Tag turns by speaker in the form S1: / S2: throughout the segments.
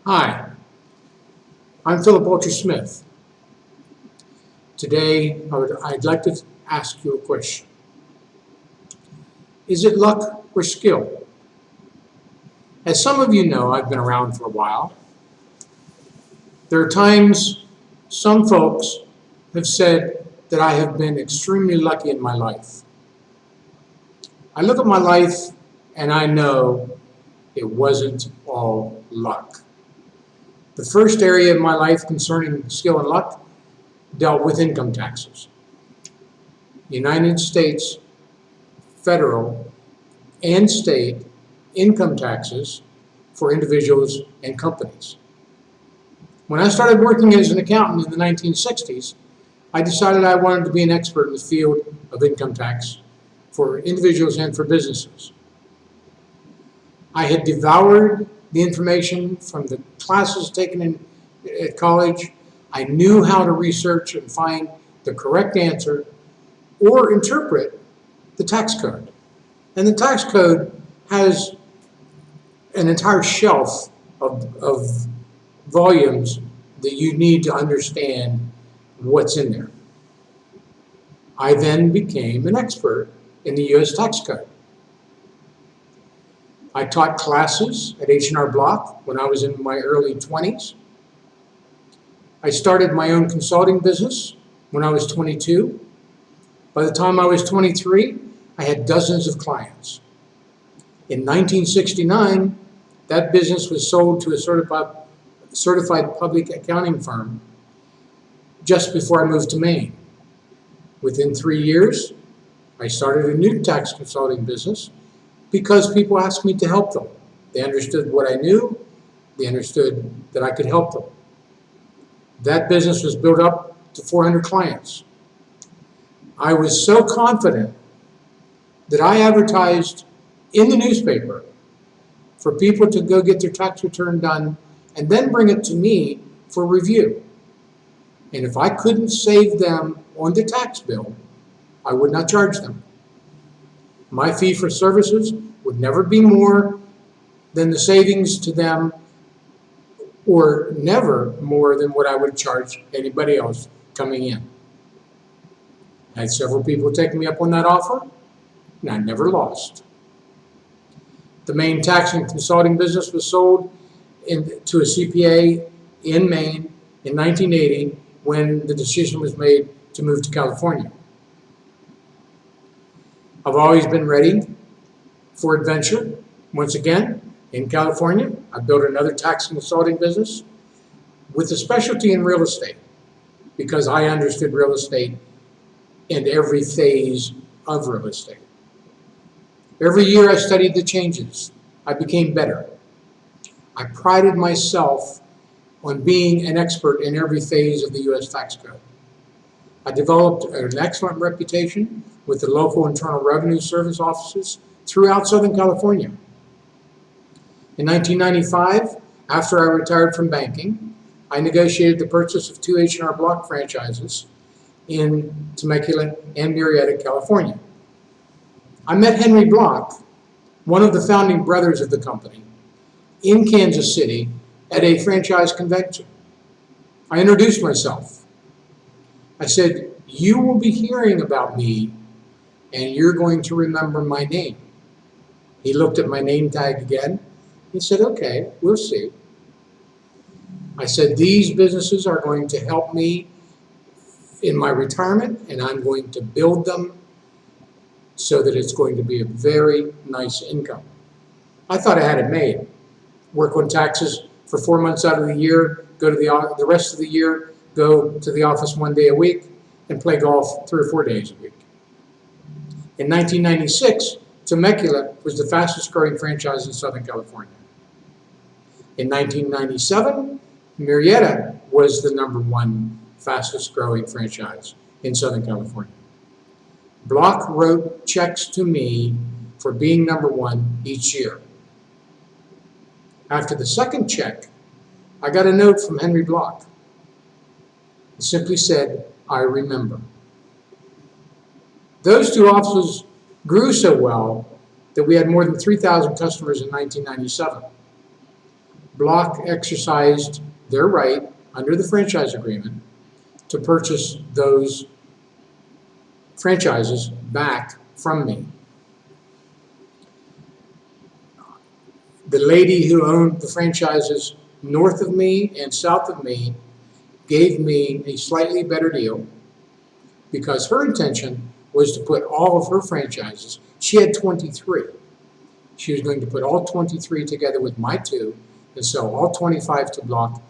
S1: Hi, I'm philipwsmith. Today, I'd like to ask you a question. Is it luck or skill? As some of you know, I've been around for a while. There are times some folks have said that I have been extremely lucky in my life. I look at my life and I know it wasn't all luck. The first area of my life concerning skill and luck dealt with income taxes. United States federal and state income taxes for individuals and companies. When I started working as an accountant in the 1960s, I decided I wanted to be an expert in the field of income tax for individuals and for businesses. I had devoured the information from the classes taken at college. I knew how to research and find the correct answer or interpret the tax code. And the tax code has an entire shelf of volumes that you need to understand what's in there. I then became an expert in the U.S. tax code. I taught classes at H&R Block when I was in my early 20s. I started my own consulting business when I was 22. By the time I was 23, I had dozens of clients. In 1969, that business was sold to a certified public accounting firm just before I moved to Maine. Within 3 years, I started a new tax consulting business because people asked me to help them. They understood what I knew. They understood that I could help them. That business was built up to 400 clients. I was so confident that I advertised in the newspaper for people to go get their tax return done and then bring it to me for review. And if I couldn't save them on the tax bill, I would not charge them. My fee for services would never be more than the savings to them, or never more than what I would charge anybody else coming in. I had several people take me up on that offer, and I never lost. The Maine tax and consulting business was sold to a CPA in Maine in 1980 when the decision was made to move to California. I've always been ready for adventure. Once again, in California, I built another tax and consulting business with a specialty in real estate because I understood real estate and every phase of real estate. Every year I studied the changes. I became better. I prided myself on being an expert in every phase of the U.S. tax code. I developed an excellent reputation with the local Internal Revenue Service offices throughout Southern California. In 1995, after I retired from banking, I negotiated the purchase of 2 H&R Block franchises in Temecula and Murrieta, California. I met Henry Block, one of the founding brothers of the company, in Kansas City at a franchise convention. I introduced myself. I said, "You will be hearing about me and you're going to remember my name." He looked at my name tag again. He said, "Okay, we'll see." I said, "These businesses are going to help me in my retirement, and I'm going to build them so that it's going to be a very nice income." I thought I had it made. Work on taxes for 4 months out of the year, go to the rest of the year, go to the office 1 day a week, and play golf 3 or 4 days a week. In 1996, Temecula was the fastest growing franchise in Southern California. In 1997, Murrieta was the #1 fastest growing franchise in Southern California. Block wrote checks to me for being #1 each year. After the second check, I got a note from Henry Block. It simply said, "I remember." Those 2 offices grew so well that we had more than 3,000 customers in 1997. Block exercised their right under the franchise agreement to purchase those franchises back from me. The lady who owned the franchises north of me and south of me gave me a slightly better deal because her intention was to put all of her franchises, she had 23. She was going to put all 23 together with my two and sell all 25 to Block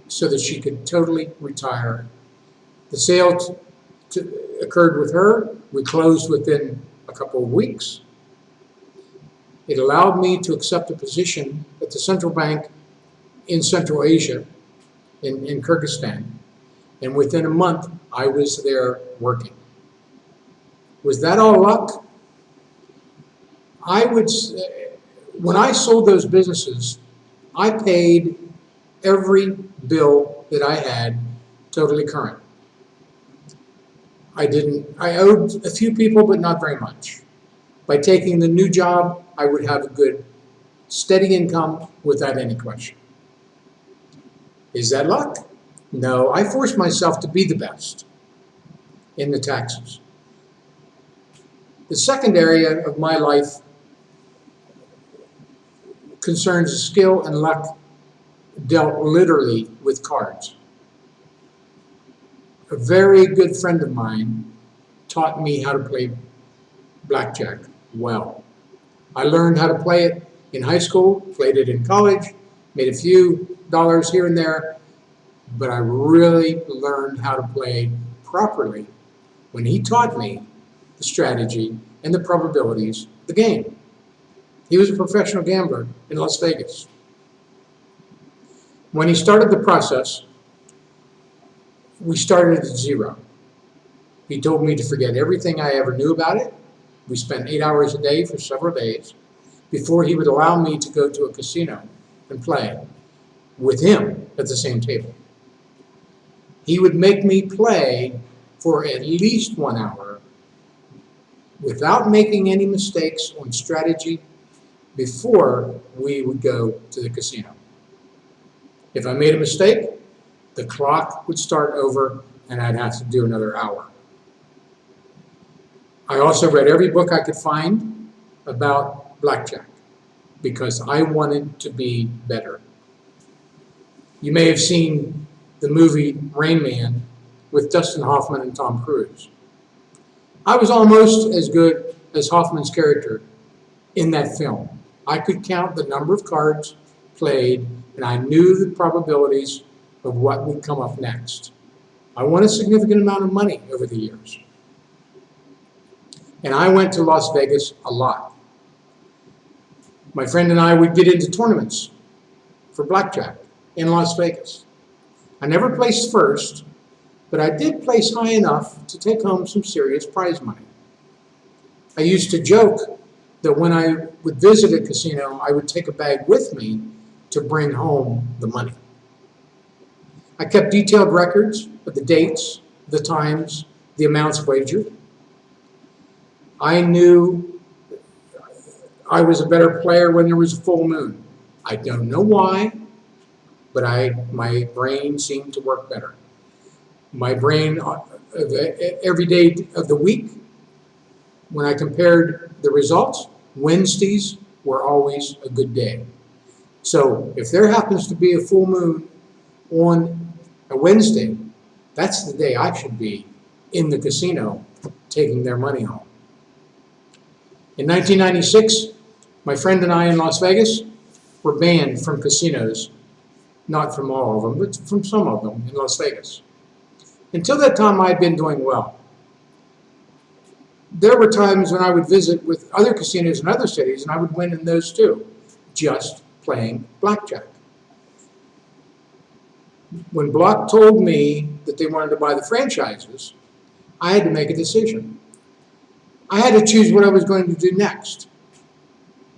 S1: so that she could totally retire. The sale occurred with her. We closed within a couple of weeks. It allowed me to accept a position at the central bank in Central Asia, in Kyrgyzstan. And within a month, I was there working. Was that all luck? When I sold those businesses, I paid every bill that I had totally current. I owed a few people, but not very much. By taking the new job, I would have a good, steady income without any question. Is that luck? No, I forced myself to be the best in the taxes. The second area of my life concerns skill and luck dealt literally with cards. A very good friend of mine taught me how to play blackjack well. I learned how to play it in high school, played it in college, made a few dollars here and there, but I really learned how to play properly when he taught me the strategy and the probabilities of the game. He was a professional gambler in Las Vegas. When he started the process, we started at zero. He told me to forget everything I ever knew about it. We spent 8 hours a day for several days before he would allow me to go to a casino and play with him at the same table. He would make me play for at least 1 hour without making any mistakes on strategy before we would go to the casino. If I made a mistake, the clock would start over and I'd have to do another hour. I also read every book I could find about blackjack because I wanted to be better. You may have seen the movie Rain Man with Dustin Hoffman and Tom Cruise. I was almost as good as Hoffman's character in that film. I could count the number of cards played and I knew the probabilities of what would come up next. I won a significant amount of money over the years. And I went to Las Vegas a lot. My friend and I would get into tournaments for blackjack in Las Vegas. I never placed first, but I did place high enough to take home some serious prize money. I used to joke that when I would visit a casino, I would take a bag with me to bring home the money. I kept detailed records of the dates, the times, the amounts wagered. I knew I was a better player when there was a full moon. I don't know why, but my brain seemed to work better. My brain, every day of the week, when I compared the results, Wednesdays were always a good day. So if there happens to be a full moon on a Wednesday, that's the day I should be in the casino taking their money home. In 1996, my friend and I in Las Vegas were banned from casinos, not from all of them, but from some of them in Las Vegas. Until that time, I'd been doing well. There were times when I would visit with other casinos in other cities, and I would win in those too, just playing blackjack. When Block told me that they wanted to buy the franchises, I had to make a decision. I had to choose what I was going to do next.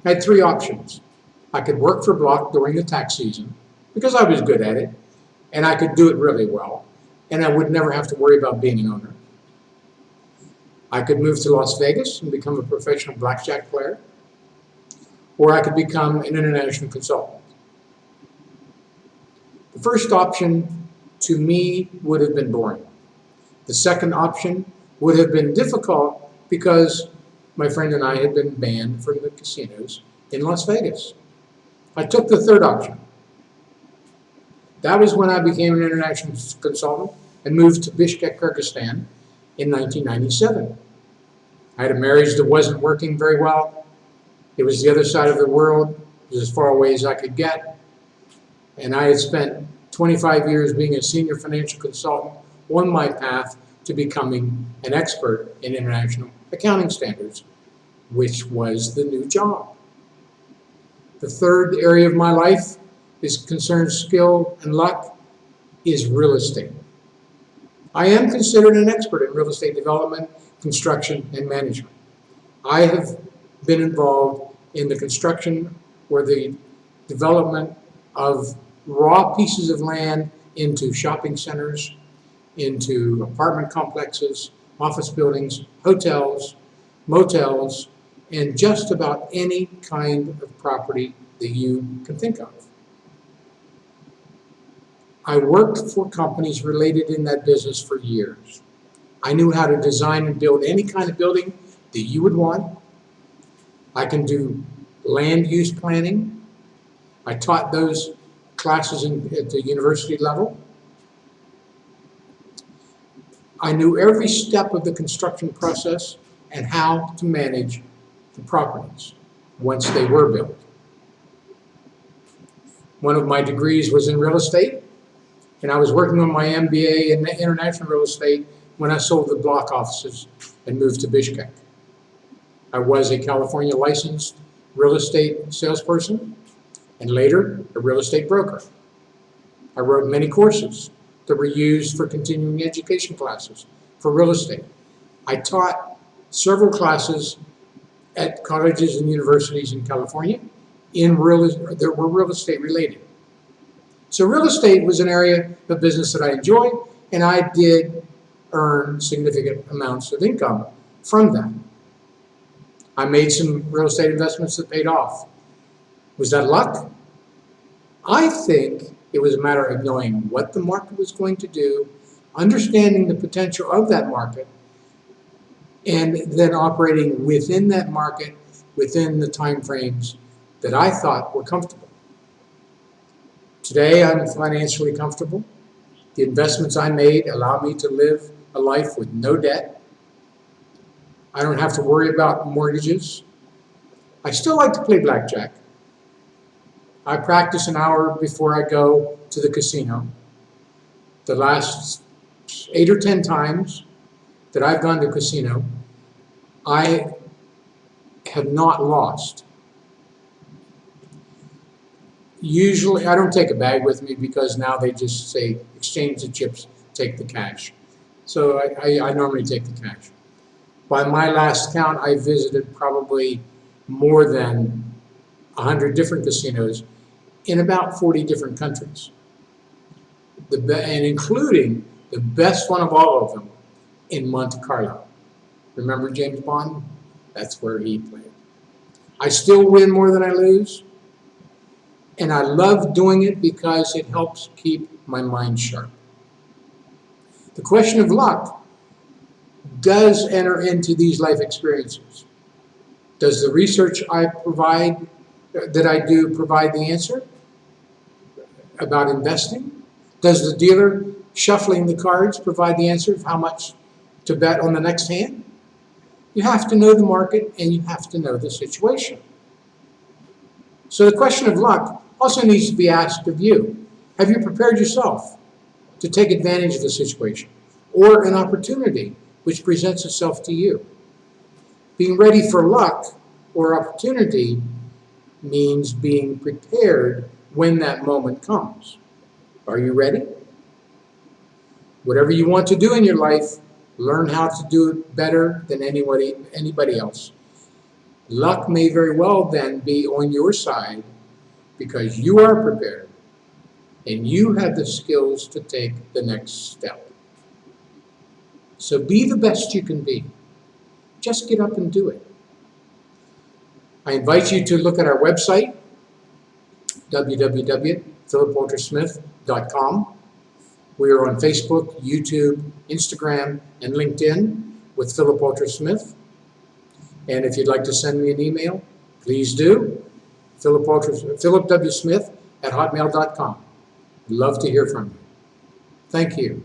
S1: I had three options. I could work for Block during the tax season, because I was good at it, and I could do it really well, and I would never have to worry about being an owner. I could move to Las Vegas and become a professional blackjack player, or I could become an international consultant. The first option to me would have been boring. The second option would have been difficult because my friend and I had been banned from the casinos in Las Vegas. I took the third option. That was when I became an international consultant and moved to Bishkek, Kyrgyzstan in 1997. I had a marriage that wasn't working very well. It was the other side of the world. It was as far away as I could get. And I had spent 25 years being a senior financial consultant on my path to becoming an expert in international accounting standards, which was the new job. The third area of my life is concerned skill and luck is real estate. I am considered an expert in real estate development, construction, and management. I have been involved in the construction or the development of raw pieces of land into shopping centers, into apartment complexes, office buildings, hotels, motels, and just about any kind of property that you can think of. I worked for companies related in that business for years. I knew how to design and build any kind of building that you would want. I can do land use planning. I taught those classes at the university level. I knew every step of the construction process and how to manage the properties once they were built. One of my degrees was in real estate, and I was working on my MBA in international real estate when I sold the block offices and moved to Bishkek. I was a California licensed real estate salesperson and later a real estate broker. I wrote many courses that were used for continuing education classes for real estate. I taught several classes at colleges and universities in California that were real estate related. So real estate was an area of business that I enjoyed, and I did earn significant amounts of income from that. I made some real estate investments that paid off. Was that luck? I think it was a matter of knowing what the market was going to do, understanding the potential of that market, and then operating within that market, within the time frames that I thought were comfortable. Today, I'm financially comfortable. The investments I made allow me to live a life with no debt. I don't have to worry about mortgages. I still like to play blackjack. I practice an hour before I go to the casino. The last 8 or 10 times that I've gone to a casino, I have not lost. Usually, I don't take a bag with me because now they just say, exchange the chips, take the cash. So I normally take the cash. By my last count, I visited probably more than 100 different casinos in about 40 different countries. And including the best one of all of them in Monte Carlo. Remember James Bond? That's where he played. I still win more than I lose. And I love doing it because it helps keep my mind sharp. The question of luck does enter into these life experiences. Does the research that I do provide the answer about investing? Does the dealer shuffling the cards provide the answer of how much to bet on the next hand? You have to know the market and you have to know the situation. So the question of luck also needs to be asked of you. Have you prepared yourself to take advantage of the situation or an opportunity which presents itself to you? Being ready for luck or opportunity means being prepared when that moment comes. Are you ready? Whatever you want to do in your life, learn how to do it better than anybody else. Luck may very well then be on your side because you are prepared and you have the skills to take the next step. So be the best you can be. Just get up and do it. I invite you to look at our website, www.philipwsmith, philipwsmith.com. We are on Facebook, YouTube, Instagram, and LinkedIn with Philip Walter Smith. And if you'd like to send me an email, please do. philipwsmith@hotmail.com. Love to hear from you. Thank you.